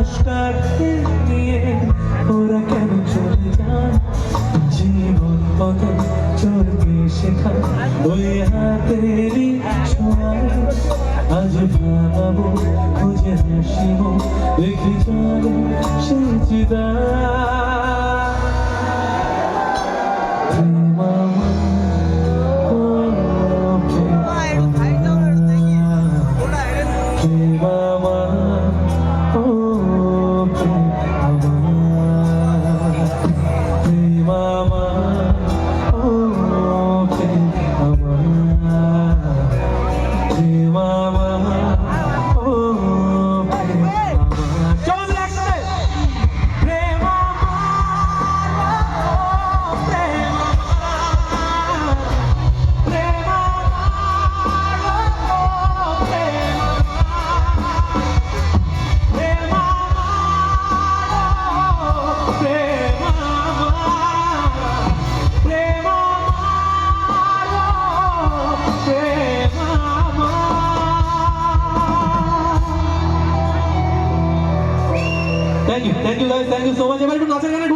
বাতাস কাটে নিয়ে ওরা কেন চলে যান জীবন পথে চলতে শেখা ওই হাতেরই ছোঁয়ায় আজ ভাবো খুঁজে হাসিব দেখি চলে সে চিদা Thank you guys, thank you so much.